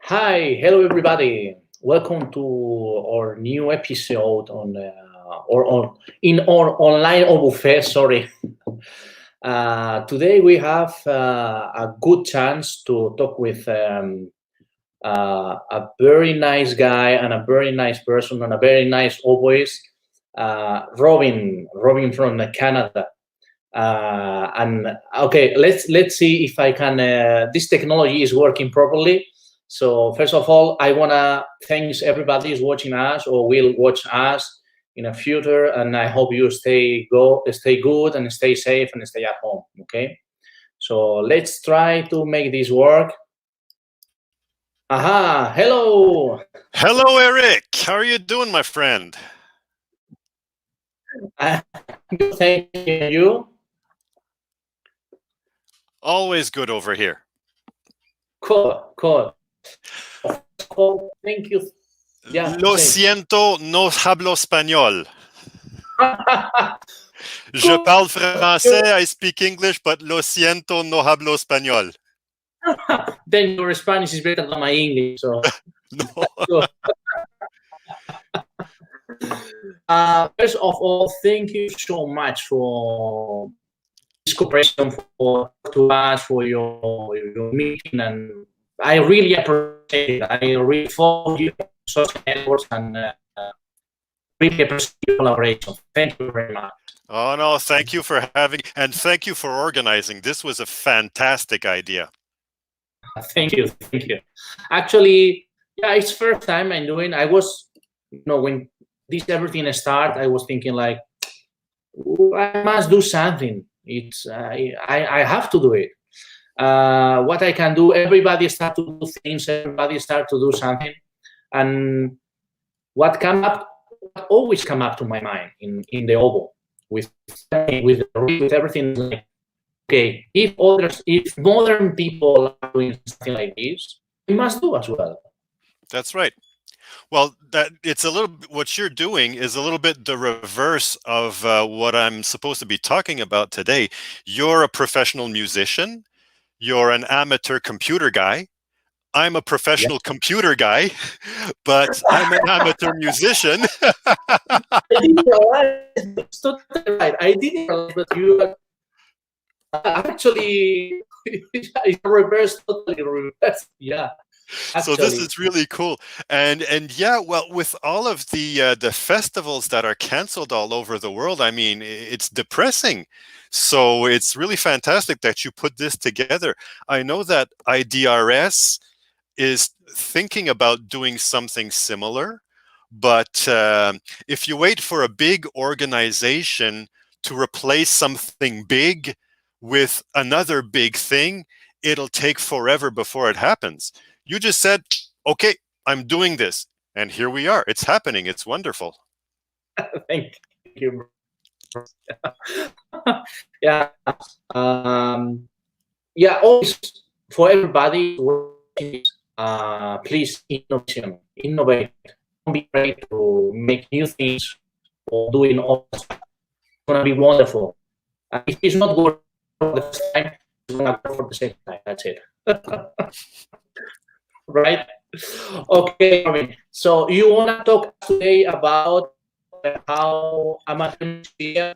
Hi, hello everybody. Welcome to our new episode on or on in our online Oboe. Sorry. Today we have a good chance to talk with a very nice guy and a very nice person and a very nice oboist, Robin from Canada. And okay, let's see if I can. This technology is working properly. So first of all, I wanna thanks everybody who's watching us or will watch us in the future, and I hope you stay good and stay safe and stay at home. Okay, so let's try to make this work. Aha! Hello. Hello, Eric. How are you doing, my friend? Thank you. Always good over here. Cool. Thank you. Yeah. Lo siento, no hablo español. Je parle français, I speak English, but lo siento, no hablo español. Then your Spanish is better than my English. So. No. First of all, thank you so much for this cooperation, for to us, for your meeting, and I really appreciate it. I really follow you on social networks and really appreciate your collaboration. Thank you very much. Oh, no, thank you for having, and thank you for organizing. This was a fantastic idea. Thank you. Actually, yeah, it's first time I'm doing. I was, when this everything started, I was thinking like, I must do something. It's I have to do it. What I can do, everybody start to do things. Everybody start to do something, and what always come up to my mind in the oboe with everything. Like, okay, if modern people are doing something like this, we must do as well. That's right. Well, it's a little. What you're doing is a little bit the reverse of what I'm supposed to be talking about today. You're a professional musician. You're an amateur computer guy. I'm a professional computer guy, but I'm an amateur musician. I didn't realize. It's totally right. I didn't realize that you are actually it's reverse, totally reverse. Yeah. So this is really cool, and yeah, well, with all of the festivals that are canceled all over the world, I mean, it's depressing. So it's really fantastic that you put this together. I know that IDRS is thinking about doing something similar, but if you wait for a big organization to replace something big with another big thing, it'll take forever before it happens. You just said, okay, I'm doing this. And here we are. It's happening. It's wonderful. Thank you. Yeah. Yeah, always for everybody, please innovate. Don't be afraid to make new things or doing all stuff. It's gonna be wonderful. If it's not good for the first time, it's gonna go for the second time. That's it. Right? Okay, Robin. So you wanna talk today about how amateur musicians.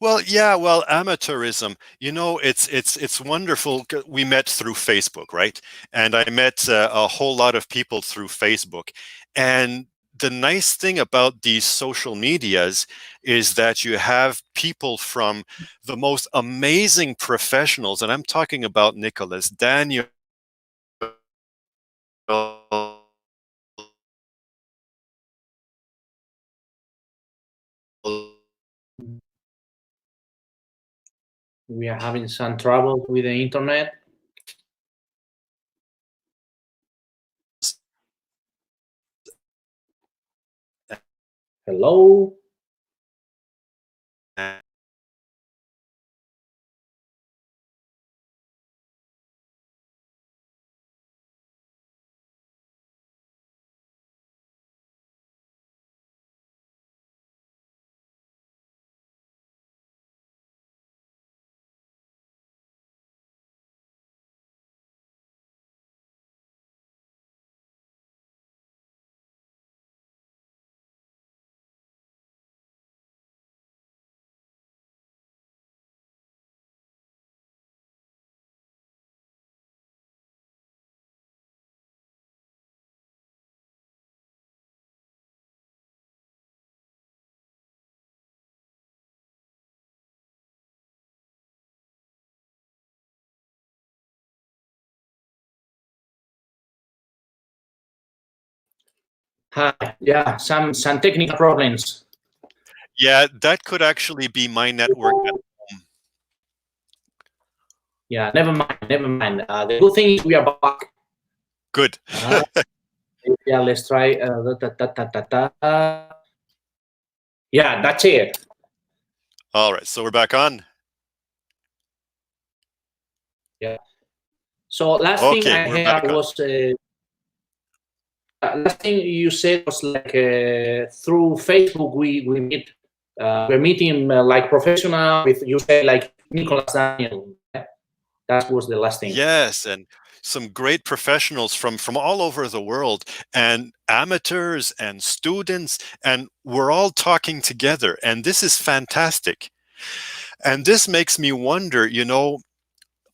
Well, yeah, well, amateurism, it's wonderful. We met through Facebook, right? And I met a whole lot of people through Facebook. And the nice thing about these social medias is that you have people from the most amazing professionals, and I'm talking about Nicholas, Daniel, We are having some trouble with the internet. Hello? Hi. Yeah, some technical problems. Yeah, that could actually be my network at home. Yeah, never mind, never mind. The good thing is we are back. Good. Yeah, let's try. Yeah, that's it. All right, so we're back on. Yeah. So last thing Okay, I we're back heard on. was last thing you said was like through Facebook we meet. We're meeting like professional with, you say, like Nicholas Daniel. That was the last thing. Yes, and some great professionals from all over the world, and amateurs and students, and we're all talking together, and this is fantastic. And this makes me wonder,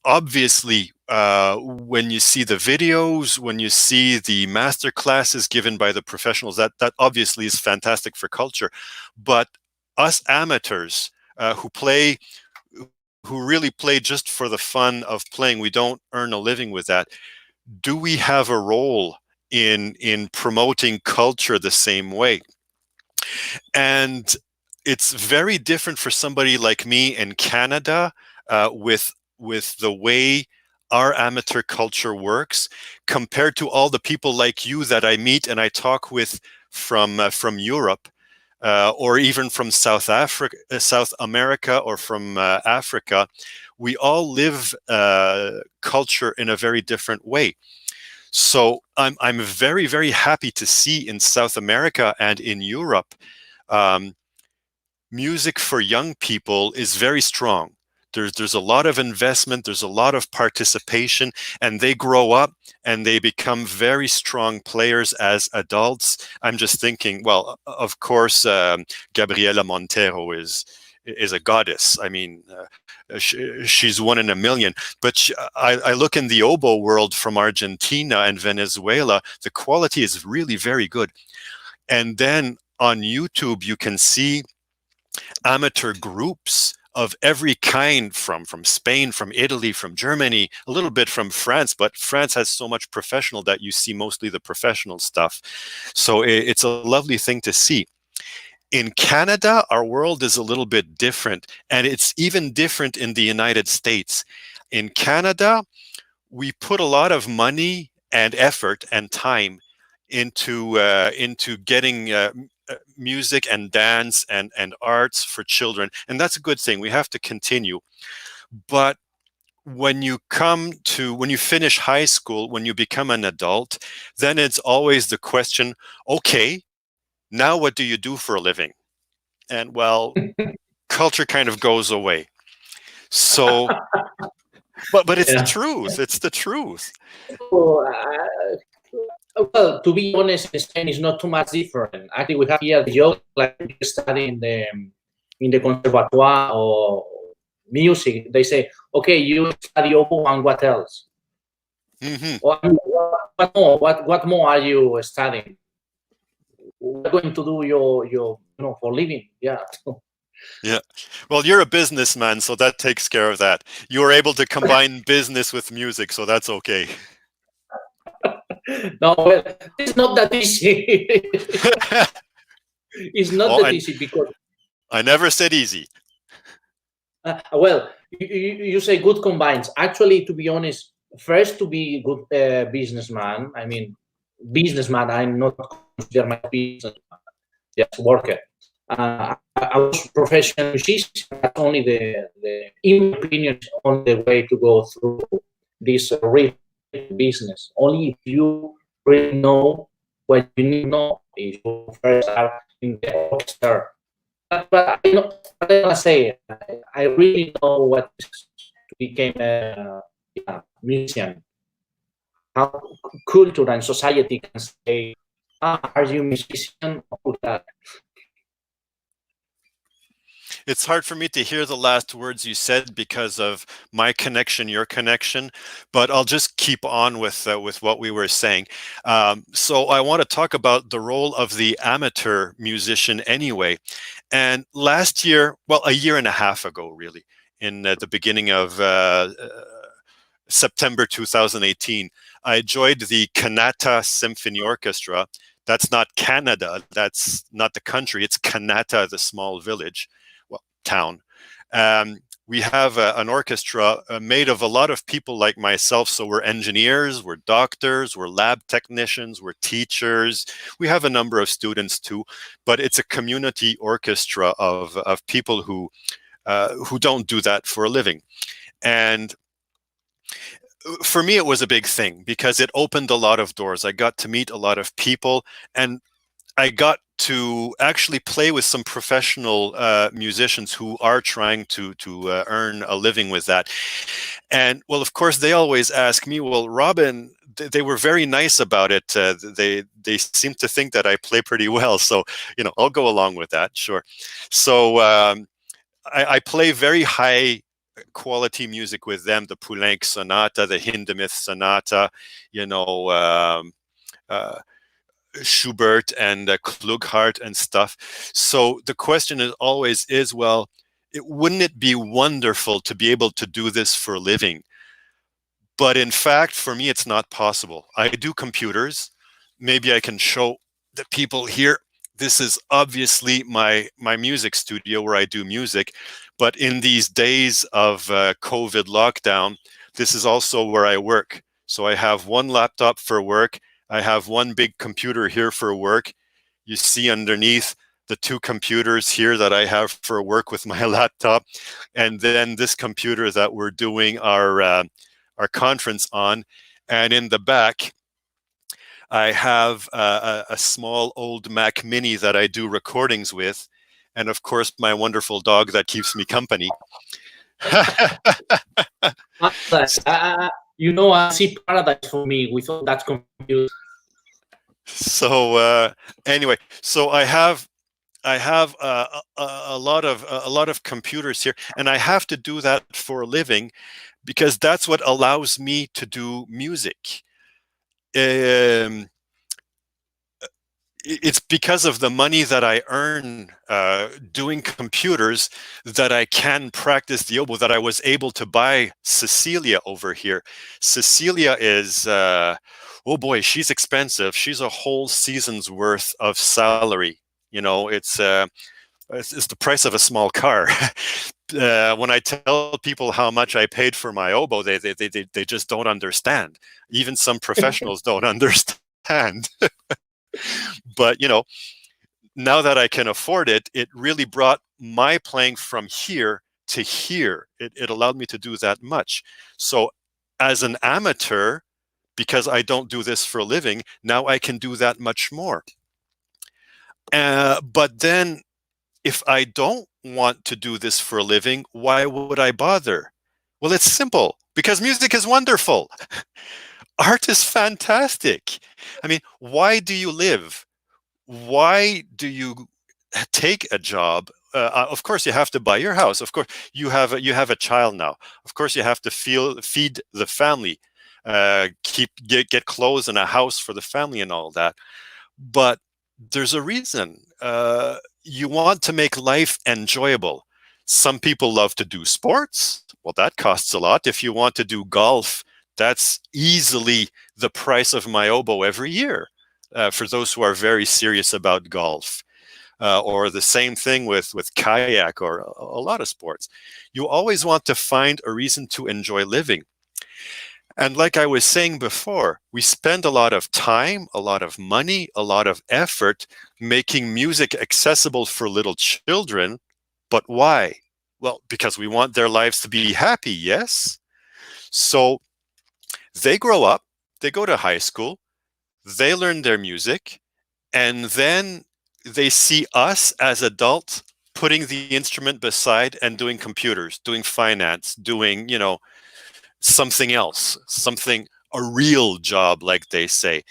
obviously, when you see the videos, when you see the master classes given by the professionals, that obviously is fantastic for culture. But us amateurs who really play just for the fun of playing, we don't earn a living with that. Do we have a role in promoting culture the same way? And it's very different for somebody like me in Canada, with the way our amateur culture works, compared to all the people like you that I meet and I talk with from Europe, or even from South Africa, South America, or from Africa. We all live culture in a very different way. So I'm very, very happy to see in South America and in Europe, um, music for young people is very strong. There's a lot of investment, there's a lot of participation, and they grow up and they become very strong players as adults. I'm just thinking, well, of course, Gabriela Montero is a goddess. I mean, she's one in a million. But I look in the oboe world from Argentina and Venezuela, the quality is really very good. And then on YouTube, you can see amateur groups of every kind, from Spain, from Italy, from Germany, a little bit from France, but France has so much professional that you see mostly the professional stuff. So it's a lovely thing to see. In Canada, our world is a little bit different, and it's even different in the United States. In Canada, we put a lot of money and effort and time into getting music and dance and arts for children, and that's a good thing. We have to continue. But when you finish high school, when you become an adult, then it's always the question, okay, now what do you do for a living? And well, culture kind of goes away. So but it's the truth. It's the truth. So, well, to be honest, in Spain is not too much different. Actually, we have here the joke like you study in the conservatoire or music. They say, okay, you study oboe, and what else? Mm-hmm. What more? What more are you studying? What are going to do your for living? Yeah. Yeah. Well, you're a businessman, so that takes care of that. You were able to combine business with music, so that's okay. No, well, it's not that easy. It's not that easy because I never said easy. Well, you say good combines. Actually, to be honest, first to be good businessman. I mean, businessman. I'm not consider my business just worker. I was professional musician. That's only in my opinion, only the way to go through this real business. Only if you really know what you need to know. If you first are in the orchestra. But I know, what I want to say, I really know what is to become a musician. How culture and society can say, are you a musician? It's hard for me to hear the last words you said because of my connection, your connection, but I'll just keep on with what we were saying. So I want to talk about the role of the amateur musician anyway. And last year, well, a year and a half ago, really, in the beginning of September 2018, I joined the Kanata Symphony Orchestra That's not Canada. That's not the country. It's Kanata, the small village, well, town. We have an orchestra made of a lot of people like myself. So we're engineers, we're doctors, we're lab technicians, we're teachers. We have a number of students too, but it's a community orchestra of people who don't do that for a living. And for me, it was a big thing because it opened a lot of doors. I got to meet a lot of people, and I got to actually play with some professional musicians who are trying to earn a living with that. And well, of course, they always ask me, well, Robin, they were very nice about it. They seem to think that I play pretty well. So, I'll go along with that. Sure. So I play very high quality music with them, the Poulenc Sonata, the Hindemith Sonata, Schubert and Klughart and stuff. So the question is, well, wouldn't it be wonderful to be able to do this for a living? But in fact, for me, it's not possible. I do computers. Maybe I can show the people here. This is obviously my music studio where I do music. But in these days of COVID lockdown, this is also where I work. So I have one laptop for work. I have one big computer here for work. You see underneath the two computers here that I have for work with my laptop. And then this computer that we're doing our conference on. And in the back, I have a small old Mac Mini that I do recordings with. And of course, my wonderful dog that keeps me company. I see paradise for me with all that computer. So anyway, so I have a lot of computers here, and I have to do that for a living because that's what allows me to do music. It's because of the money that I earn doing computers that I can practice the oboe, that I was able to buy Cecilia over here. Cecilia is, oh boy, she's expensive. She's a whole season's worth of salary. It's the price of a small car. When I tell people how much I paid for my oboe, they just don't understand. Even some professionals don't understand. But, now that I can afford it, it really brought my playing from here to here. It allowed me to do that much. So as an amateur, because I don't do this for a living, now I can do that much more. But then if I don't want to do this for a living, why would I bother? Well, it's simple, because music is wonderful. Art is fantastic. I mean, why do you live? Why do you take a job? Of course, you have to buy your house. Of course, you have a child now. Of course, you have to feed the family, get clothes and a house for the family and all that. But there's a reason. You want to make life enjoyable. Some people love to do sports. Well, that costs a lot. If you want to do golf, that's easily the price of my oboe every year for those who are very serious about golf. Or the same thing with kayak or a lot of sports. You always want to find a reason to enjoy living. And like I was saying before, we spend a lot of time, a lot of money, a lot of effort making music accessible for little children. But why? Well, because we want their lives to be happy, yes? So they grow up, they go to high school, they learn their music, and then they see us as adults putting the instrument beside and doing computers, doing finance, doing, something else, a real job, like they say.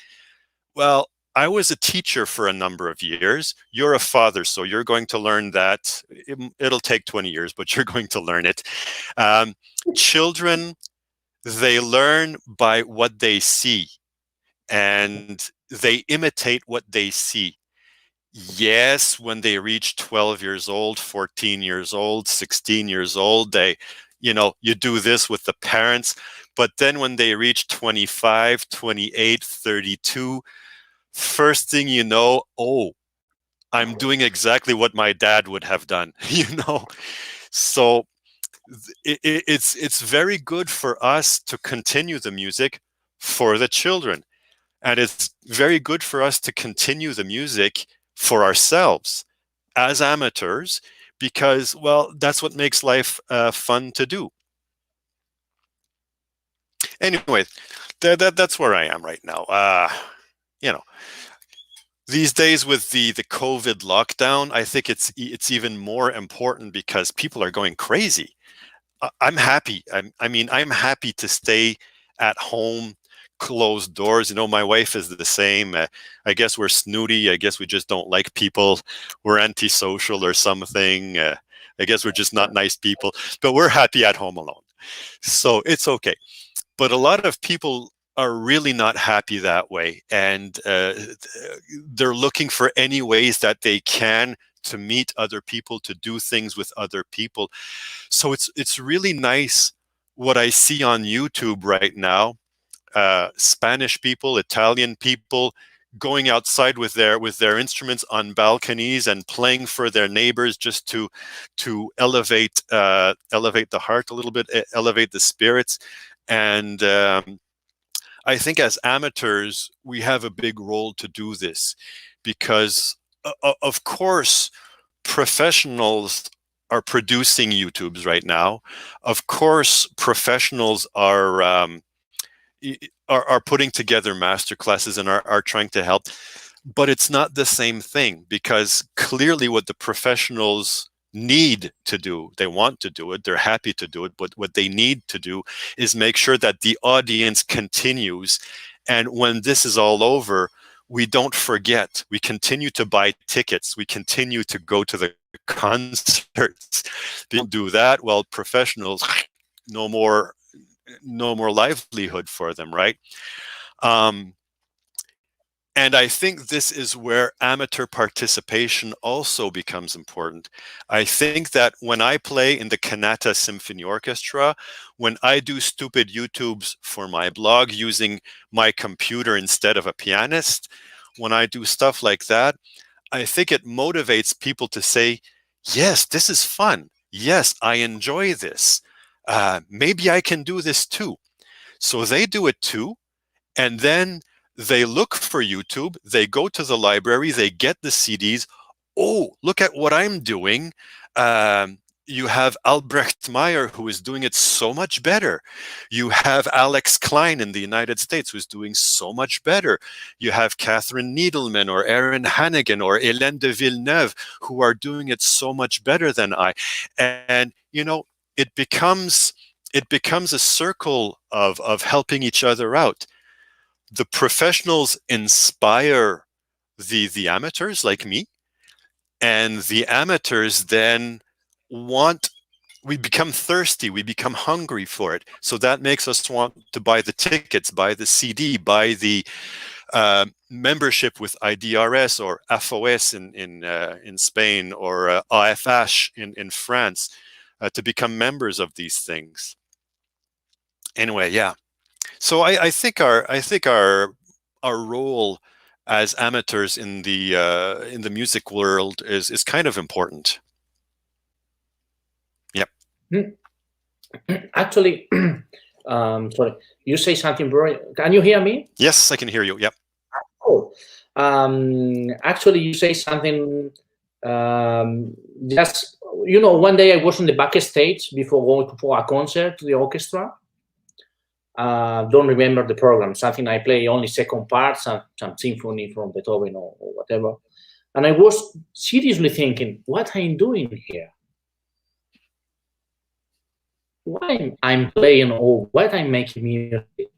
Well, I was a teacher for a number of years. You're a father, so you're going to learn that. It'll take 20 years, but you're going to learn it. Children, they learn by what they see, and they imitate what they see. Yes, when they reach 12 years old, 14 years old, 16 years old, you do this with the parents. But then when they reach 25, 28, 32, first thing you know, oh, I'm doing exactly what my dad would have done, So it's very good for us to continue the music for the children. And it's very good for us to continue the music for ourselves as amateurs, because, well, that's what makes life fun to do. Anyway, that's where I am right now. These days with the COVID lockdown, I think it's even more important because people are going crazy. I'm happy. I'm happy to stay at home, closed doors. My wife is the same. I guess we're snooty. I guess we just don't like people. We're antisocial or something. I guess we're just not nice people. But we're happy at home alone, so it's okay. But a lot of people are really not happy that way, and they're looking for any ways that they can to meet other people, to do things with other people. So it's really nice what I see on YouTube right now. Spanish people, Italian people going outside with their instruments on balconies and playing for their neighbors, just to elevate the heart a little bit, elevate the spirits. And I think as amateurs, we have a big role to do this, because of course, professionals are producing YouTubes right now. Of course, professionals are putting together master classes and are trying to help. But it's not the same thing, because clearly what the professionals need to do, they want to do it, they're happy to do it, but what they need to do is make sure that the audience continues. And when this is all over, we don't forget. We continue to buy tickets. We continue to go to the concerts. People do that. Well, professionals, no more livelihood for them, right? And I think this is where amateur participation also becomes important. I think that when I play in the Kanata Symphony Orchestra, when I do stupid YouTubes for my blog using my computer instead of a pianist, when I do stuff like that, I think it motivates people to say, yes, this is fun. Yes, I enjoy this. Maybe I can do this too. So they do it too. And then they look for YouTube, they go to the library, they get the CDs. Oh, look at what I'm doing. You have Albrecht Meyer, who is doing it so much better. You have Alex Klein in the United States, who's doing so much better. You have Catherine Needleman or Aaron Hannigan or Hélène de Villeneuve, who are doing it so much better than I. And, it becomes a circle of helping each other out. The professionals inspire the amateurs like me, and the amateurs then we become thirsty, we become hungry for it. So that makes us want to buy the tickets, buy the CD, buy the membership with IDRS or FOS in Spain, or AFH in France, to become members of these things. Anyway, yeah. So I think our role as amateurs in the music world is kind of important. Yep. Actually, sorry, you say something, bro. Can you hear me? Yes, I can hear you. Yep. Oh, actually, you say something. Just one day I was on the backstage before going for a concert to the orchestra. Don't remember the program. Something I play only second part, some symphony from Beethoven or whatever. And I was seriously thinking, what I'm doing here? Why I'm playing or what I'm making music?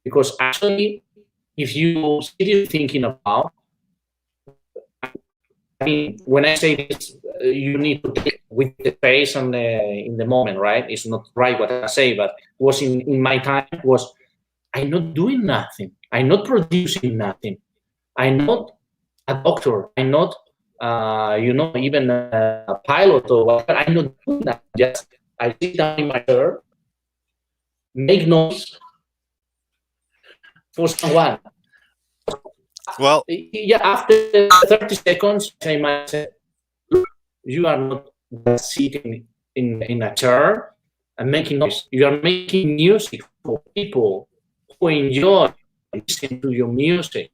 Because actually, if you seriously thinking about, I mean, when I say this, you need to take with the face and in the moment, right? It's not right what I say, but was in my time was I'm not doing nothing. I'm not producing nothing. I'm not a doctor. I'm not, even a pilot or whatever. I'm not doing that. Just I sit down in my chair, make noise for someone. Well, yeah, after 30 seconds, I might say, look, you are not sitting in a chair and making noise. You are making music for people who enjoy listening to your music.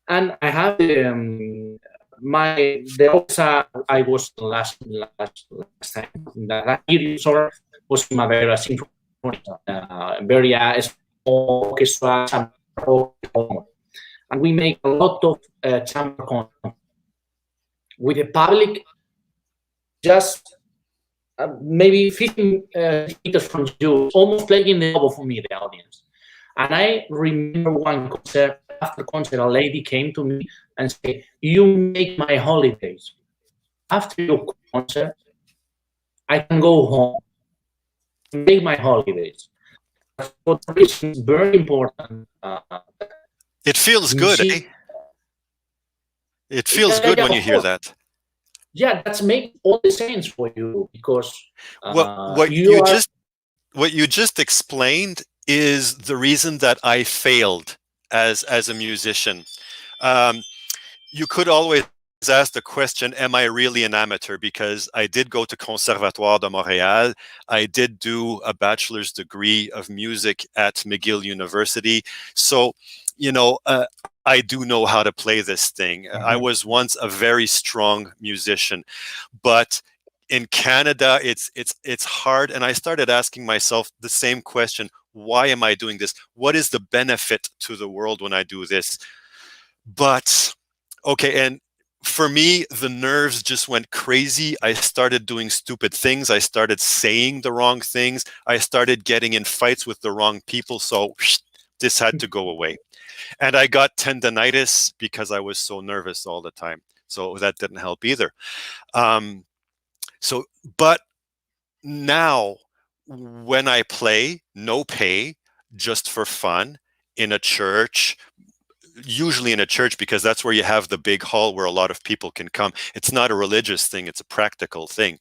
And I have the orchestra I was last time, the last year, sorry, was Primavera Symphony, very small orchestra, and we make a lot of chamber concerts with the public, just maybe 15 meters from you, almost playing the oboe for me, the audience. And I remember one concert, after concert, a lady came to me and said, you make my holidays. After your concert, I can go home, make my holidays. For that reason, it's very important. it feels good, eh? It feels good when you hear that. Yeah, that's make all the sense for you, because What you just explained is the reason that I failed as a musician. You could always ask the question, am I really an amateur? Because I did go to Conservatoire de Montréal. I did do a bachelor's degree of music at McGill University. So, you know, I do know how to play this thing. I was once a very strong musician, but in Canada, it's hard. And I started asking myself the same question: why am I doing this? What is the benefit to the world when I do this? But okay, and for me, the nerves just went crazy. I started doing stupid things. I started saying the wrong things. I started getting in fights with the wrong people. So this had to go away. And I got tendonitis because I was so nervous all the time. So that didn't help either. But now when I play, no pay, just for fun, in a church, usually in a church, because that's where you have the big hall where a lot of people can come. It's not a religious thing, it's a practical thing.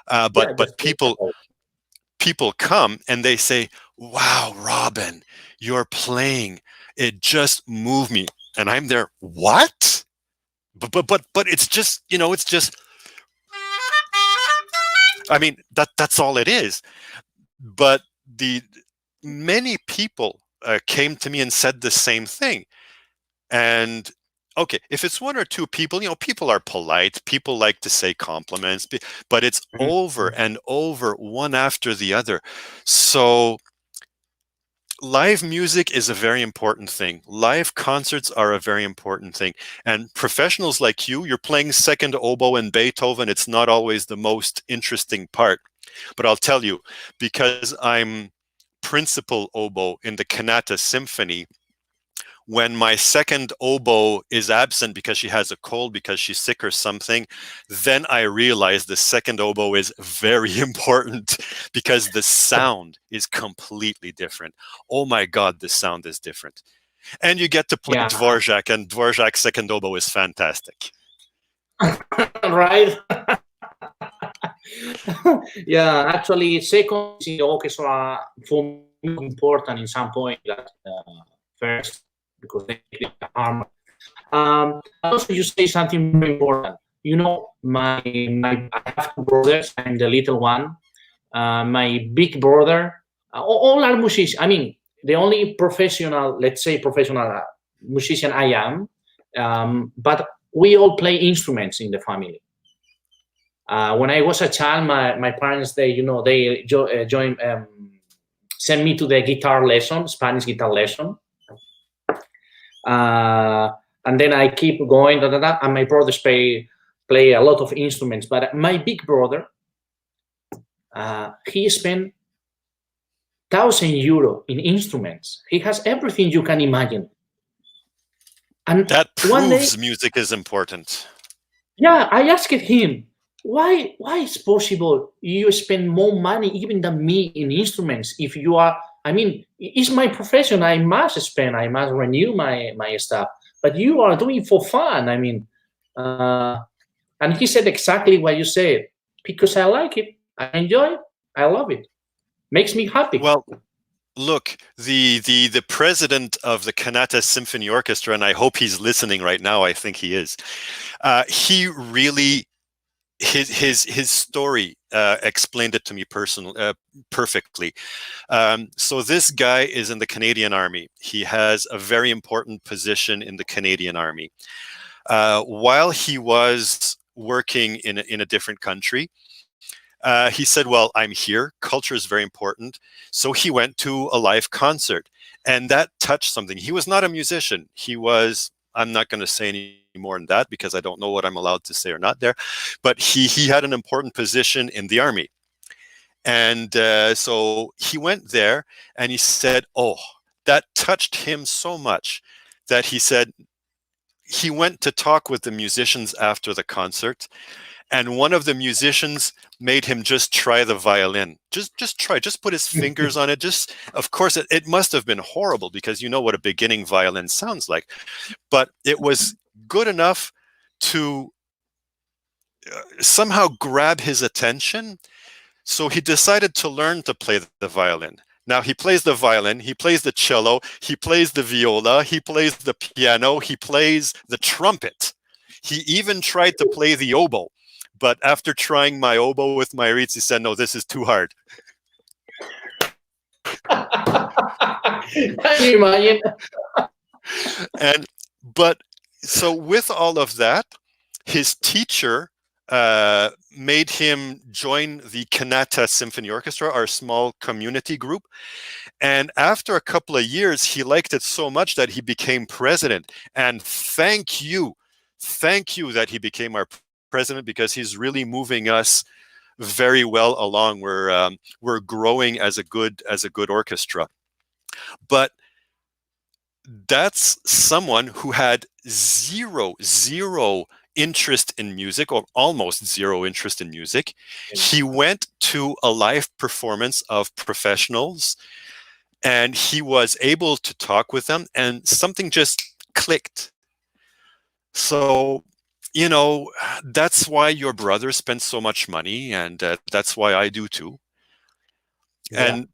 But people come and they say, wow, Robin, you're playing, it just moved me. And I'm there, what? But it's just, you know, it's just, I mean, that's all it is. But many people came to me and said the same thing. And okay, if it's one or two people, you know, people are polite. People like to say compliments, but it's over and over, one after the other. So live music is a very important thing. Live concerts are a very important thing. And professionals like you're playing second oboe in Beethoven. It's not always the most interesting part. But I'll tell you, because I'm principal oboe in the Kanata Symphony, when my second oboe is absent because she has a cold, because she's sick or something, then I realize the second oboe is very important, because the sound is completely different. Oh my God, the sound is different. And you get to play Dvorak, and Dvorak's second oboe is fantastic. Right? Yeah, actually, second in the orchestra for me important in some point that first, because they harm. Also, you say something very important. You know, I have two brothers. I'm the little one. My big brother, all are musicians. I mean, the only professional, let's say professional musician I am, but we all play instruments in the family. When I was a child, my parents, they sent me to the guitar lesson, Spanish guitar lesson. And then I keep going, and my brothers play a lot of instruments. But my big brother, he spent €1,000 in instruments. He has everything you can imagine. And that proves music is important. Yeah, I asked him, why is possible you spend more money even than me in instruments? If you are, I mean, it's my profession. I must renew my stuff. But you are doing for fun. I mean, and he said exactly what you said, because I like it, I enjoy it, I love it, makes me happy. Well, Look, the president of the Kanata Symphony Orchestra, and I hope he's listening right now. I think he is. He really his story explained it to me perfectly. So this guy is in the Canadian Army. He has a very important position in the Canadian Army. While he was working in a different country, he said, well, I'm here. Culture is very important. So he went to a live concert, and that touched something. He was not a musician. He was, I'm not going to say any more than that because I don't know what I'm allowed to say or not there, but he had an important position in the army. And so he went there and he said, oh, that touched him so much that he said he went to talk with the musicians after the concert. And one of the musicians made him just try the violin. Just try, just put his fingers on it. Just, of course, it must have been horrible because you know what a beginning violin sounds like. But it was good enough to somehow grab his attention. So he decided to learn to play the violin. Now he plays the violin, he plays the cello, he plays the viola, he plays the piano, he plays the trumpet. He even tried to play the oboe. But after trying my oboe with my reeds, he said, no, this is too hard. Can you imagine? But so with all of that, his teacher made him join the Kanata Symphony Orchestra, our small community group. And after a couple of years, he liked it so much that he became president. And thank you that he became our president, because he's really moving us very well along. We're growing as a good orchestra. But that's someone who had zero interest in music, or almost zero interest in music. He went to a live performance of professionals and he was able to talk with them, and something just clicked. So, you know, that's why your brother spent so much money, and that's why I do too. Yeah. And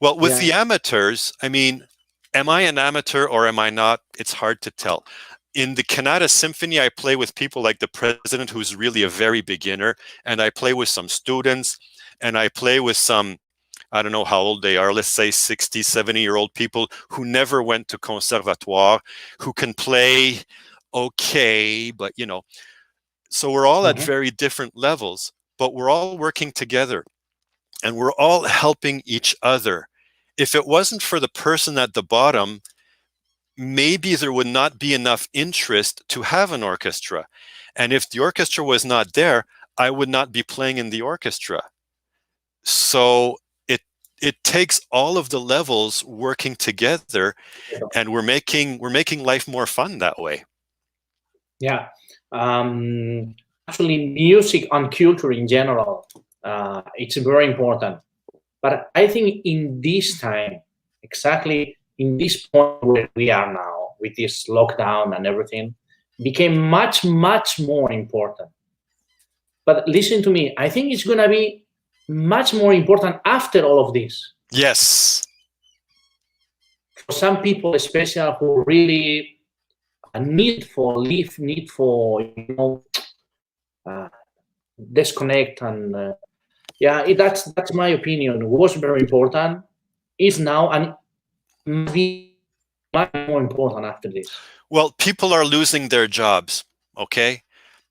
well, with the amateurs, I mean, am I an amateur or am I not? It's hard to tell. In the Kanata Symphony, I play with people like the president, who's really a very beginner, and I play with some students, and I play with some, I don't know how old they are, let's say 60, 70-year-old people who never went to conservatoire, who can play okay, but you know, so we're all at very different levels, but we're all working together and we're all helping each other. If it wasn't for the person at the bottom, maybe there would not be enough interest to have an orchestra. And if the orchestra was not there, I would not be playing in the orchestra. So it takes all of the levels working together, and we're making life more fun that way. Yeah. Actually, music and culture in general, it's very important. But I think in this time, exactly in this point where we are now, with this lockdown and everything, became much more important. But listen to me, I think it's going to be much more important after all of this. Yes. For some people, especially who really need for disconnect, and that's my opinion. It was very important, is now, and maybe much more important after this. Well, people are losing their jobs. Okay,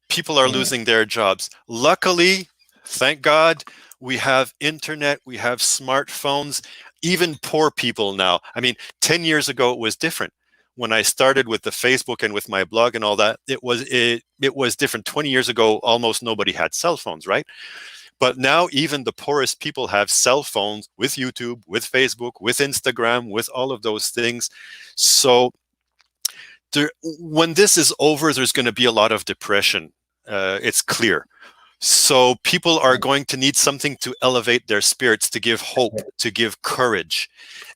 people are losing their jobs. Luckily, thank God, we have internet, we have smartphones. Even poor people now. I mean, 10 years ago it was different. When I started with the Facebook and with my blog and all that, it was different. 20 years ago, almost nobody had cell phones, right? But now even the poorest people have cell phones with YouTube, with Facebook, with Instagram, with all of those things. So when this is over, there's going to be a lot of depression. It's clear. So people are going to need something to elevate their spirits, to give hope, to give courage.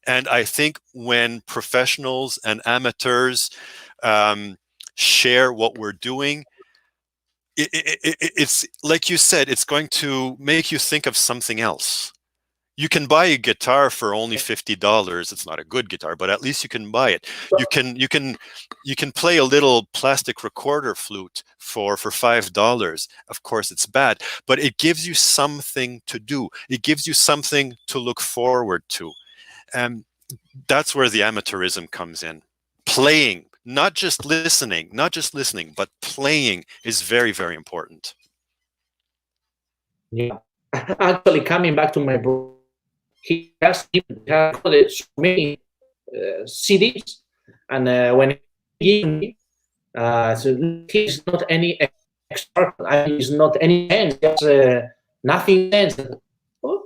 And I think when professionals and amateurs share what we're doing, it's like you said, it's going to make you think of something else. You can buy a guitar for only $50. It's not a good guitar, but at least you can buy it. You can play a little plastic recorder flute for $5. Of course, it's bad, but it gives you something to do. It gives you something to look forward to. And that's where the amateurism comes in. Playing, not just listening, but playing is very, very important. Yeah. Actually, coming back to my brother, he has so many CDs, and when he gives me, so he's not any expert, he's not any sense, just nothing sense. Oh,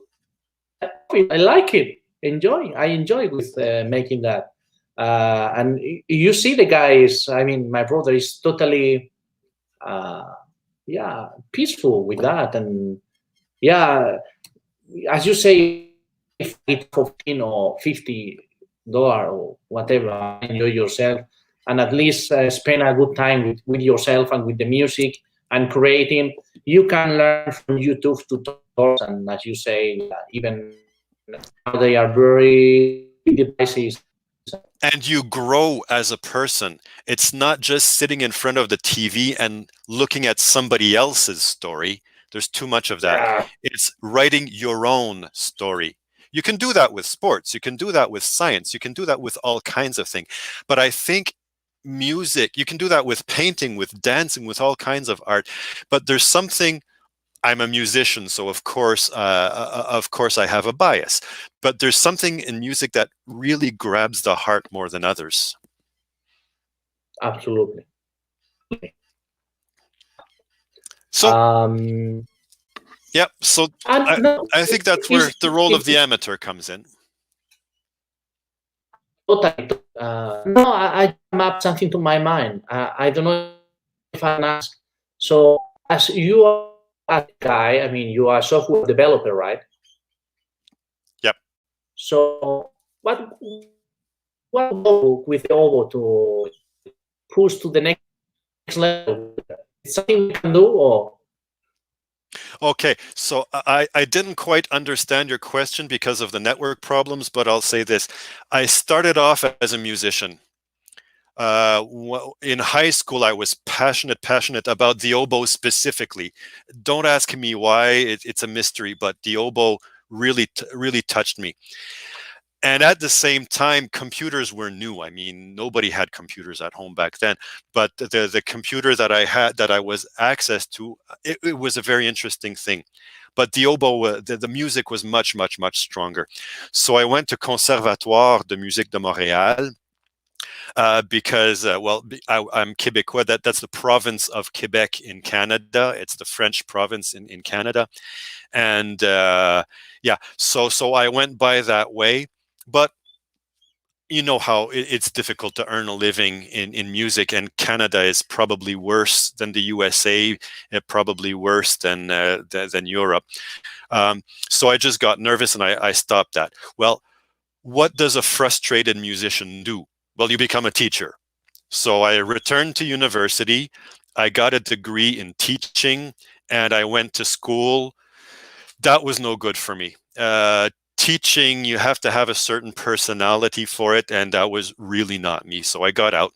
I like it. I enjoy with making that. And you see the guys, I mean, my brother is totally, peaceful with that. And yeah, as you say, if it's $14 or $50 or whatever, enjoy yourself and at least spend a good time with yourself and with the music and creating. You can learn from YouTube tutorials, and as you say, even now they are very devices. And you grow as a person. It's not just sitting in front of the TV and looking at somebody else's story. There's too much of that. Yeah. It's writing your own story. You can do that with sports. You can do that with science. You can do that with all kinds of things. But I think music, you can do that with painting, with dancing, with all kinds of art. But there's something. I'm a musician, so of course I have a bias. But there's something in music that really grabs the heart more than others. Absolutely. So, yeah. So I think that's where the role of the amateur comes in. Totally. No, I mapped something to my mind. I don't know if I can ask. So, as you are a guy, I mean, you are a software developer, right? Yep. So, what with the Oboe to push to the next level? Is something we can do, or? Okay, so I didn't quite understand your question because of the network problems, but I'll say this. I started off as a musician. In high school, I was passionate about the oboe specifically. Don't ask me why, it's a mystery, but the oboe really touched me. And at the same time, computers were new. I mean, nobody had computers at home back then. But the computer that I had, that I was access to, it was a very interesting thing. But the oboe, the music was much stronger. So I went to Conservatoire de Musique de Montréal. Because, I'm Québécois. That's the province of Quebec in Canada. It's the French province in Canada. And so I went by that way. But you know how it's difficult to earn a living in music, and Canada is probably worse than the USA, probably worse than Europe. So I just got nervous and I stopped that. Well, what does a frustrated musician do? Well, you become a teacher. So I returned to university. I got a degree in teaching, and I went to school. That was no good for me. Teaching, you have to have a certain personality for it, and that was really not me. So I got out.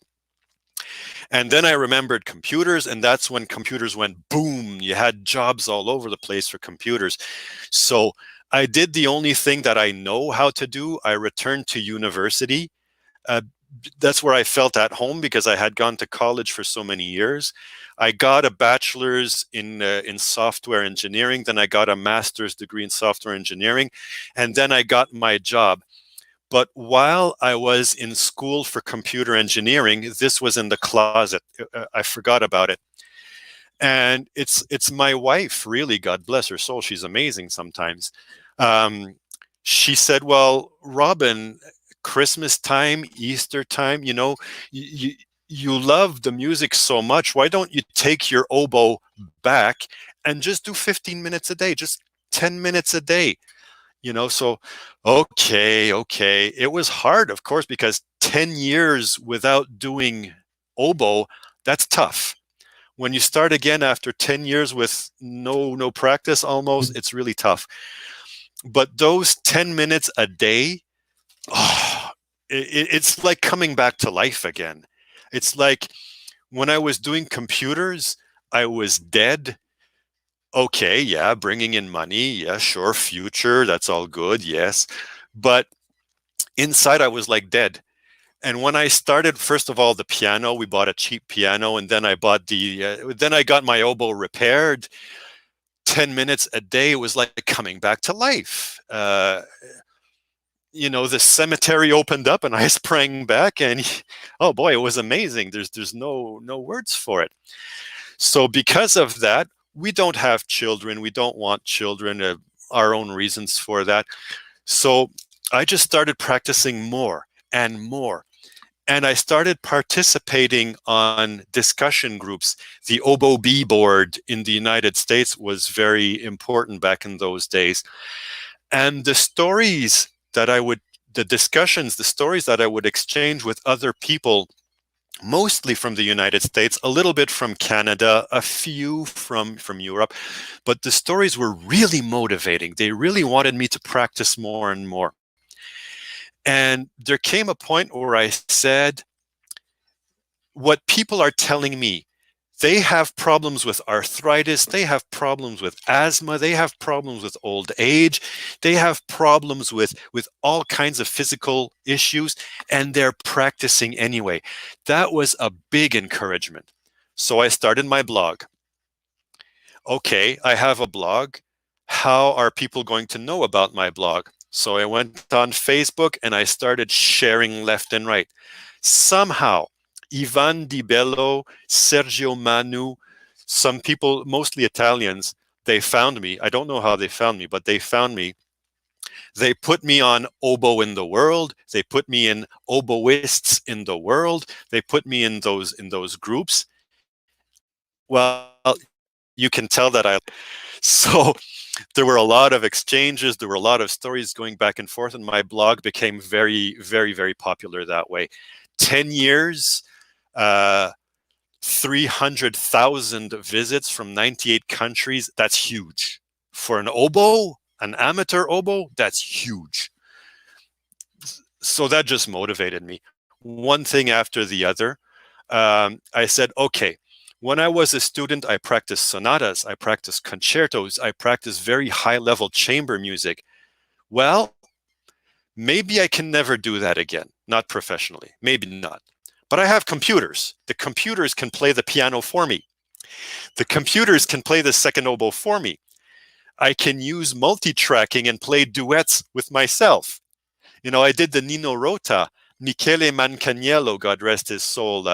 And then I remembered computers, and that's when computers went boom. You had jobs all over the place for computers. So I did the only thing that I know how to do. I returned to university. That's where I felt at home because I had gone to college for so many years. I got a bachelor's in software engineering. Then I got a master's degree in software engineering. And then I got my job. But while I was in school for computer engineering, this was in the closet. I forgot about it. And it's my wife, really, God bless her soul. She's amazing sometimes. She said, well, Robin, Christmas time, Easter time, you love the music so much. Why don't you take your oboe back and just do 15 minutes a day, just 10 minutes a day? So okay. It was hard, of course, because 10 years without doing oboe, that's tough. When you start again after 10 years with no practice almost, it's really tough. But those 10 minutes a day, oh, it's like coming back to life again. It's like when I was doing computers, I was dead. Okay, yeah, bringing in money, yeah, sure, future, that's all good, yes. But inside, I was like dead. And when I started, first of all, the piano, we bought a cheap piano, and then I bought then I got my oboe repaired. 10 minutes a day, it was like coming back to life. The cemetery opened up and I sprang back, and oh boy, it was amazing. There's no words for it. So because of that, we don't have children. We don't want children. Our own reasons for that. So I just started practicing more and more. And I started participating on discussion groups. The Oboe board in the United States was very important back in those days. And the stories that the stories that I would exchange with other people, mostly from the United States, a little bit from Canada, a few from Europe, but the stories were really motivating. They really wanted me to practice more and more. And there came a point where I said, what people are telling me, they have problems with arthritis, they have problems with asthma, they have problems with old age, they have problems with all kinds of physical issues, and they're practicing anyway. That was a big encouragement. So I started my blog. Okay, I have a blog. How are people going to know about my blog? So I went on Facebook and I started sharing left and right. Somehow, Ivan Di Bello, Sergio Manu, some people, mostly Italians, they found me. I don't know how they found me, but they found me. They put me on Oboe in the World. They put me in Oboists in the World. They put me in those groups. Well, you can tell that so there were a lot of exchanges. There were a lot of stories going back and forth, and my blog became very, very, very popular that way. 10 years, 300,000 visits from 98 countries. That's huge. For an oboe, an amateur oboe, that's huge. So that just motivated me. One thing after the other. I said, okay, when I was a student, I practiced sonatas, I practiced concertos, I practiced very high-level chamber music. Well, maybe I can never do that again, not professionally, maybe not. But I have computers. The computers can play the piano for me. The computers can play the second oboe for me. I can use multi-tracking and play duets with myself. I did the Nino Rota. Michele Manganiello, God rest his soul,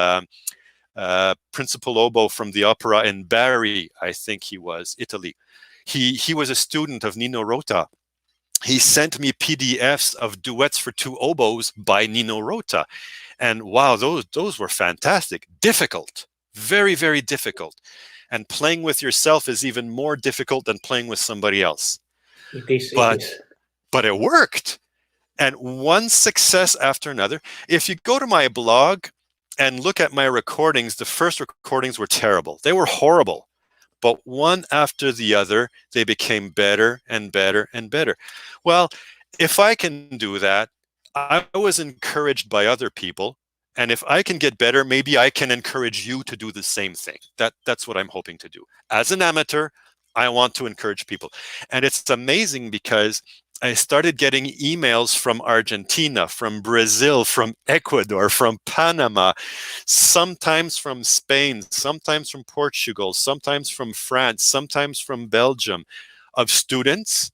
principal oboe from the opera in Bari, I think he was, Italy. He was a student of Nino Rota. He sent me PDFs of duets for two oboes by Nino Rota. And wow, those were fantastic. Difficult. Very, very difficult. And playing with yourself is even more difficult than playing with somebody else. It is. But it worked. And one success after another. If you go to my blog and look at my recordings, the first recordings were terrible. They were horrible. But one after the other, they became better and better and better. Well, if I can do that, I was encouraged by other people. And if I can get better, maybe I can encourage you to do the same thing. That's what I'm hoping to do. As an amateur, I want to encourage people. And it's amazing because I started getting emails from Argentina, from Brazil, from Ecuador, from Panama, sometimes from Spain, sometimes from Portugal, sometimes from France, sometimes from Belgium, of students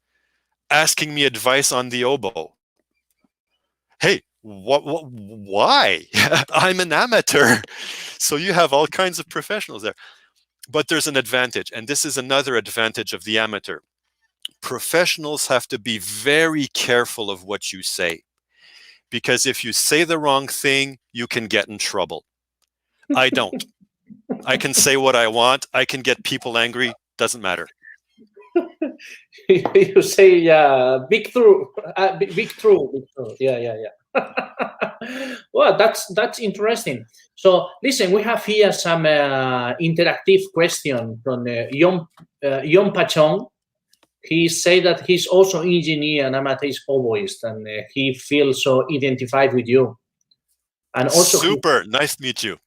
asking me advice on the oboe. Hey, why? I'm an amateur. So you have all kinds of professionals there. But there's an advantage, and this is another advantage of the amateur. Professionals have to be very careful of what you say, because if you say the wrong thing, you can get in trouble. I don't. I can say what I want. I can get people angry. Doesn't matter. You say, yeah, big true. Yeah. Well, that's interesting. So listen, we have here some interactive question from Yon Pachon. he said that he's also engineer and amateur oboist, and he feels so identified with you. And also, super nice to meet you.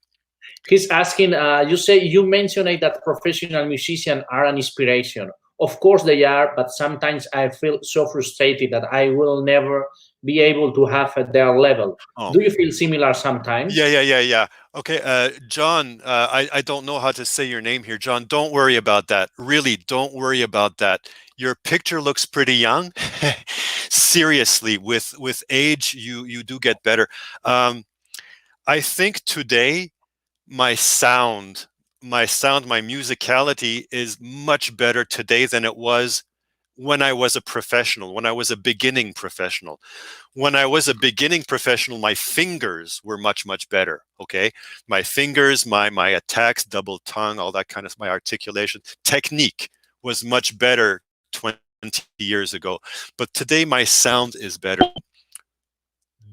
He's asking, you mentioned that professional musicians are an inspiration. Of course they are, but sometimes I feel so frustrated that I will never be able to have at their level. Do you feel similar sometimes? Yeah. Okay, John, I don't know how to say your name here. John, don't worry about that. Really, don't worry about that. Your picture looks pretty young. Seriously, with age, you do get better. I think today, my sound, my musicality is much better today than it was when I was a professional, when I was a beginning professional. When I was a beginning professional, my fingers were much, much better, okay? My fingers, my attacks, double tongue, all that kind of, my articulation, technique was much better 20 years ago. But today, my sound is better.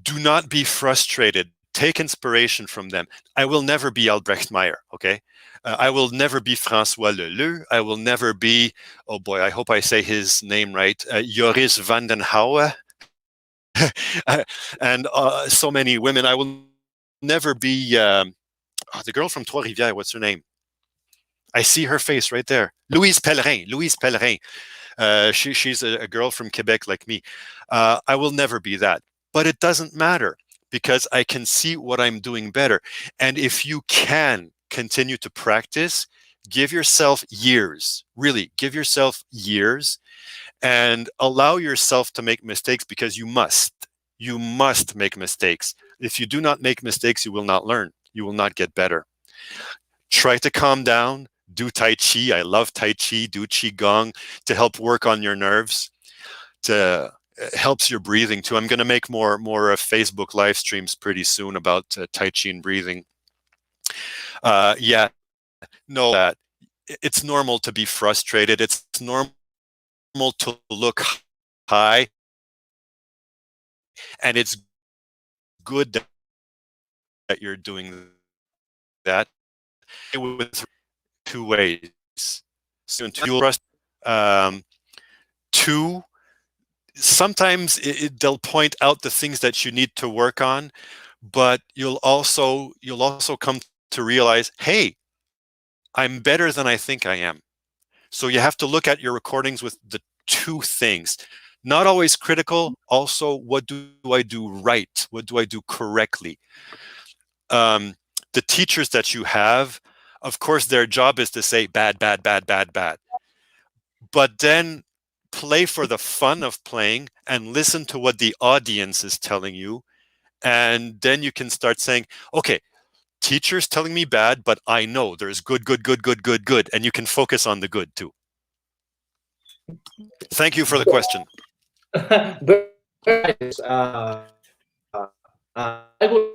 Do not be frustrated. Take inspiration from them. I will never be Albrecht Meyer, okay? I will never be François Leleu. I will never be, oh boy, I hope I say his name right, Joris van den Houwe. And so many women. I will never be the girl from Trois-Rivières. What's her name? I see her face right there. Louise Pellerin. She's a girl from Quebec like me. I will never be that. But it doesn't matter, because I can see what I'm doing better. And if you can continue to practice, give yourself years, really give yourself years, and allow yourself to make mistakes, because you must make mistakes. If you do not make mistakes, you will not learn. You will not get better. Try to calm down, do Tai Chi. I love Tai Chi, do Qigong to help work on your nerves, helps your breathing too. I'm going to make more Facebook live streams pretty soon about Tai Chi and breathing. Know that it's normal to be frustrated. It's normal to look high, and it's good that you're doing that with two ways. So two, sometimes they'll point out the things that you need to work on, but you'll also come to realize, hey, I'm better than I think I am. So you have to look at your recordings with the two things. Not always critical, also what do I do right? What do I do correctly? The teachers that you have, of course, their job is to say bad. But then play for the fun of playing and listen to what the audience is telling you. And then you can start saying, okay, teacher's telling me bad, but I know there's good. And you can focus on the good too. Thank you for the question. I would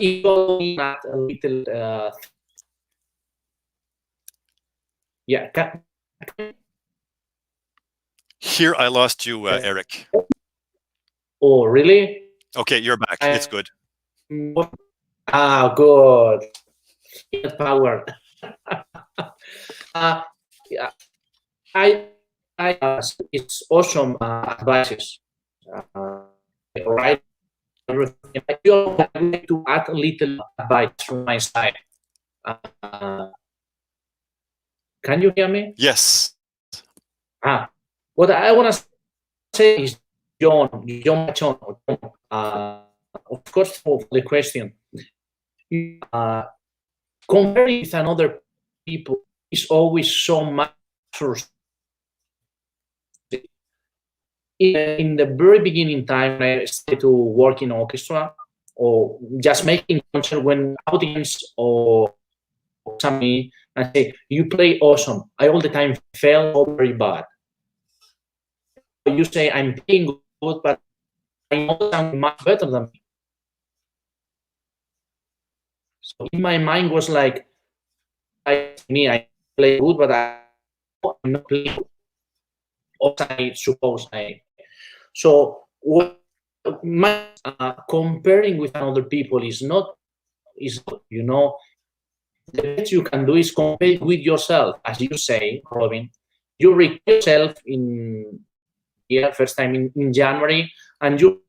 even add a little. Here, I lost you, Eric. Oh, really? Okay, you're back. It's good. Good. Power. It's awesome advices. Right. Everything. I would like to add a little advice from my side. Can you hear me? Yes. What I want to say is, John, of course, for the question, comparing with another people is always so much first. In the very beginning time, when I started to work in orchestra or just making concert when audience or somebody and say, you play awesome. I all the time felt very bad. You say, I'm playing good, but I know sound much better than me. So in my mind was like, I play good, but I'm not playing good. Or I suppose I. So what comparing with other people is not, the best you can do is compare with yourself, as you say, Robin. you record yourself in first time in January, and you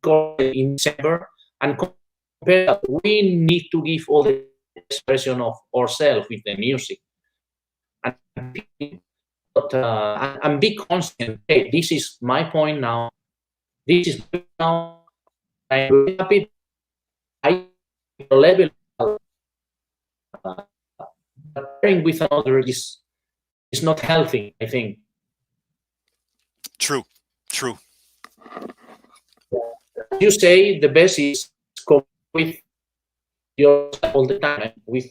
go in December, and compare that. We need to give all the best version of ourselves with the music, and be constant. Hey, this is my point now. This is now. I'm happy. I level pairing with another is not healthy, I think. True. You say the best is go with yourself all the time, with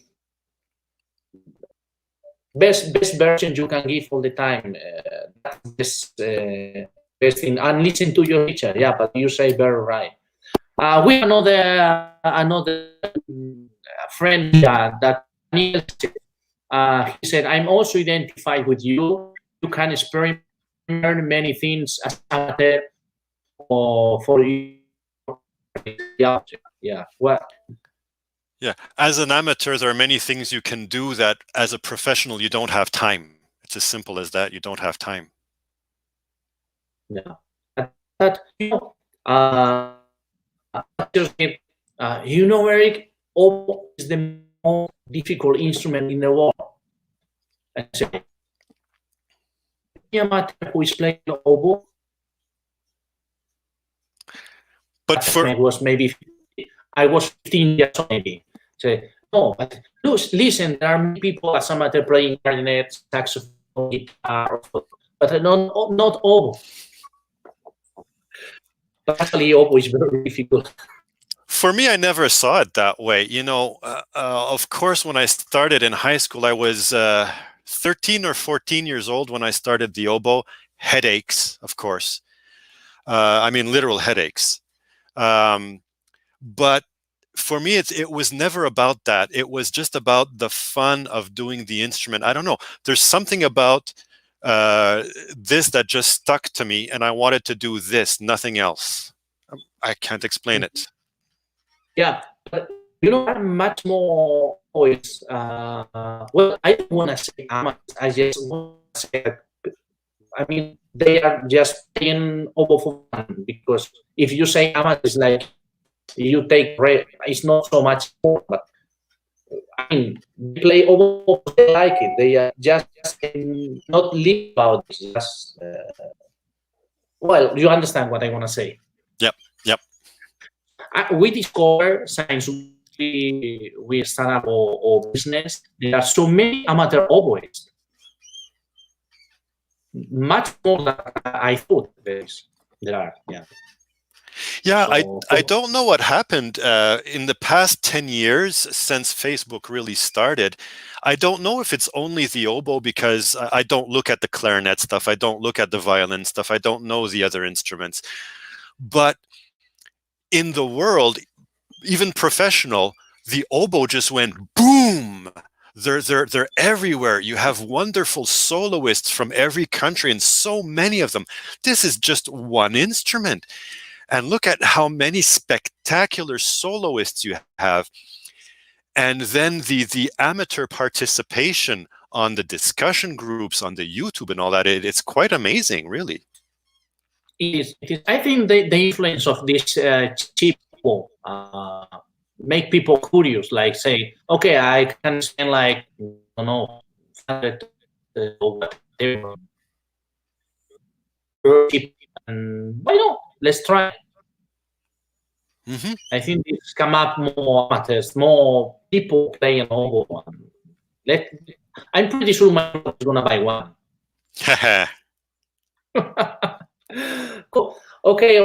best version you can give all the time. That's best thing. And listen to your teacher. Yeah, but you say very right. We have another friend that he said, I'm also identified with you. You can experiment many things as amateur for you. Yeah. Well. Yeah. As an amateur, there are many things you can do that as a professional you don't have time. It's as simple as that. You don't have time. Yeah. But Eric, oboe is the most difficult instrument in the world. I say, amateur who is playing oboe. But for I was 15 years old, maybe. So, no, but listen, there are many people as amateur playing clarinet, saxophone, guitar, but not oboe. But actually, oboe is very difficult. For me, I never saw it that way. You know, of course, when I started in high school, I was 13 or 14 years old when I started the oboe. Headaches, of course. I mean, literal headaches. But for me, it was never about that. It was just about the fun of doing the instrument. I don't know. There's something about this that just stuck to me, and I wanted to do this, nothing else. I can't explain it. Yeah, but I'm much more always. Well, I don't want to say amateurs. I just want to say, I mean, they are just playing oboe for fun, because if you say amateurs, like you take it's not so much more, but I mean, they play oboe, they like it. They are just not live about it. Just well, you understand what I want to say. Yep. We discover since we start up our business, there are so many amateur oboists, much more than I thought there are. Yeah, I don't know what happened in the past 10 years since Facebook really started. I don't know if it's only the oboe, because I don't look at the clarinet stuff. I don't look at the violin stuff. I don't know the other instruments. But in the world, even professional, the oboe just went boom. They're everywhere. You have wonderful soloists from every country, and so many of them. This is just one instrument. And look at how many spectacular soloists you have. And then the amateur participation on the discussion groups, on the YouTube and all that, it's quite amazing, really. It is. I think the influence of this cheap make people curious, like say, okay, I can spend like, I don't know, 100 or whatever, and why not? Let's try. Mm-hmm. I think it's come up more amateurs, more people playing oboe. I'm pretty sure my is gonna buy one. Cool. Okay.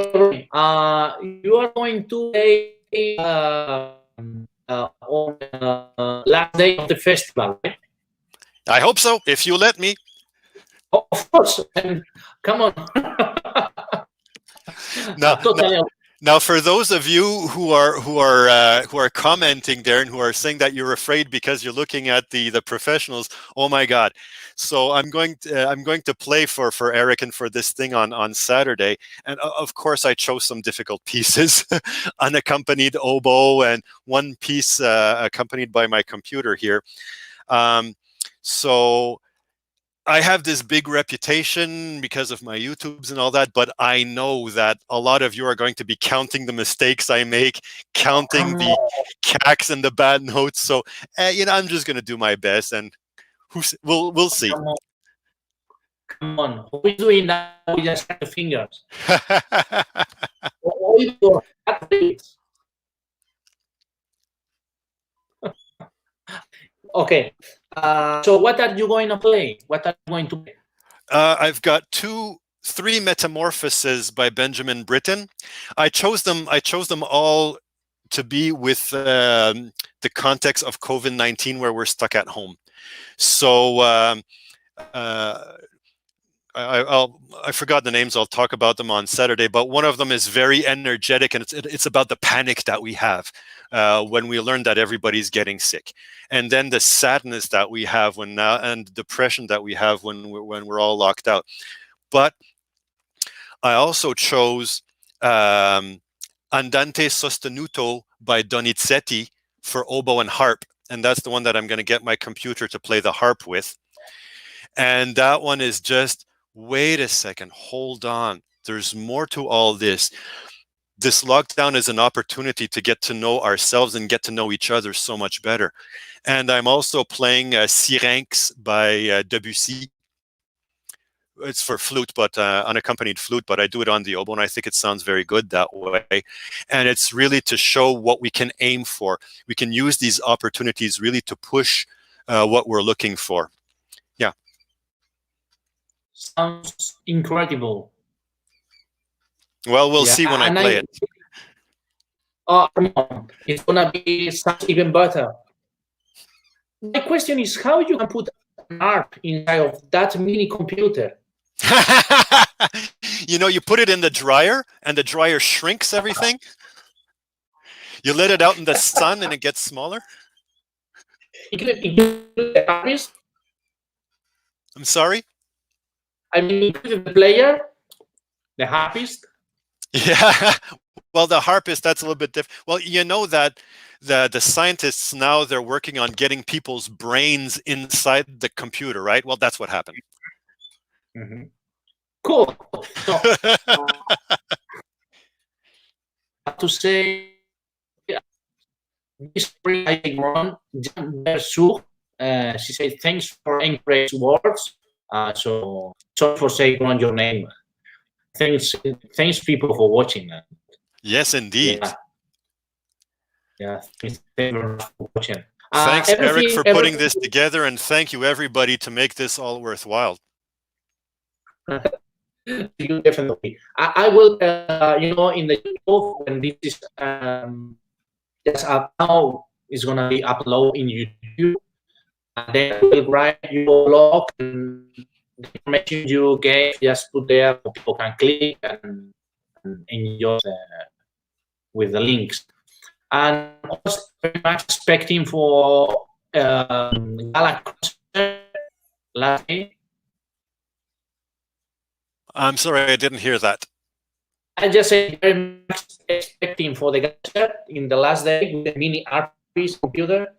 You are going to play on last day of the festival, right? I hope so, if you let me. Oh, of course. Come on. Now, for those of you who are commenting there and who are saying that you're afraid because you're looking at the professionals, oh my God! So I'm going to play for Eric and for this thing on Saturday, and of course I chose some difficult pieces, unaccompanied oboe, and one piece accompanied by my computer here. So I have this big reputation because of my YouTubes and all that, but I know that a lot of you are going to be counting the mistakes I make, counting Come the on, cacks and the bad notes. So, I'm just going to do my best, and we'll see. come on, come on. Who is doing that? We just have the fingers. Or even your athletes. Okay. So what are you going to play? What are you going to play? I've got three Metamorphoses by Benjamin Britten. I chose them all to be with the context of COVID-19, where we're stuck at home. So I forgot the names. I'll talk about them on Saturday. But one of them is very energetic, and it's about the panic that we have when we learn that everybody's getting sick, and then the sadness that we have and depression that we have when we're all locked out. But I also chose Andante Sostenuto by Donizetti for oboe and harp, and that's the one that I'm going to get my computer to play the harp with. And that one is just, wait a second, hold on. There's more to all this. This lockdown is an opportunity to get to know ourselves and get to know each other so much better. And I'm also playing Syrinx by Debussy. It's for flute, but unaccompanied flute, but I do it on the oboe, and I think it sounds very good that way. And it's really to show what we can aim for. We can use these opportunities really to push what we're looking for. Yeah. Sounds incredible. Well, we'll see when I play it. Oh, come on. It's going to be even better. My question is how you can put an harp inside of that mini computer. You put it in the dryer, and the dryer shrinks everything. You let it out in the sun, and it gets smaller. Include the harpist? I'm sorry? I mean, include the player, the harpist? Yeah. Well, the harpist, that's a little bit different. Well, you know that the scientists now, they're working on getting people's brains inside the computer, right? Well, that's what happened. Mm-hmm. Cool. So, to say, this spring I run, she said, thanks for encouraging words. So sorry for saying wrong your name. Thanks people for watching. Yes, indeed. Yeah, thanks for watching. Thanks, Eric, for putting this together, and thank you, everybody, to make this all worthwhile. You definitely. I will, in the YouTube, when this is just now is gonna be uploaded in YouTube, and then I will write your blog and the information you gave, just put there so people can click and enjoy with the links. And also very much expecting for Gala concert last day. I'm sorry, I didn't hear that. I just say very much expecting for the concert in the last day with the mini RP computer.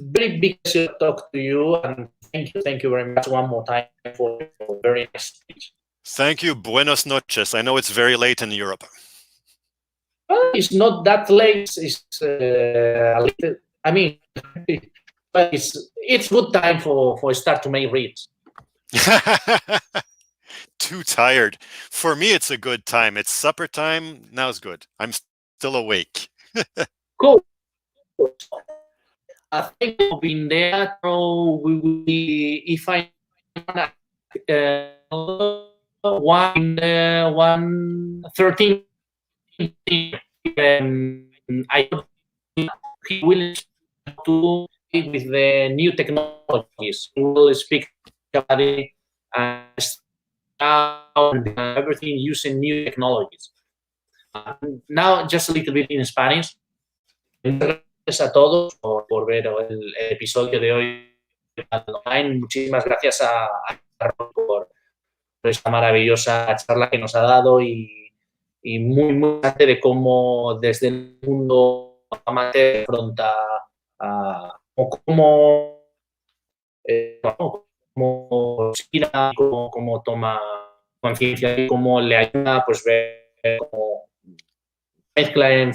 Very big pleasure to talk to you, and thank you very much one more time for your very nice speech. Thank you. Buenos noches. I know it's very late in Europe. Well, it's not that late. It's a little, I mean, but it's good time for start to make reads. Too tired. For me, it's a good time. It's supper time. Now's good. I'm still awake. Cool. I think I've been there. So we will be, if I 113. I he will to with the new technologies. We will speak about it and everything using new technologies. Now, just a little bit in Spanish. Gracias a todos por ver el episodio de hoy online. Muchísimas gracias a por esta maravillosa charla que nos ha dado y muy interesante de cómo desde el mundo amateur afronta o cómo cómo respira, cómo toma conciencia y cómo le ayuda pues ver cómo mezcla en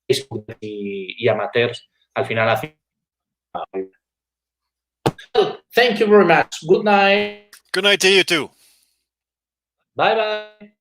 Facebook y amateurs al final hace. Thank you very much. Good night. Good night to you too. Bye bye.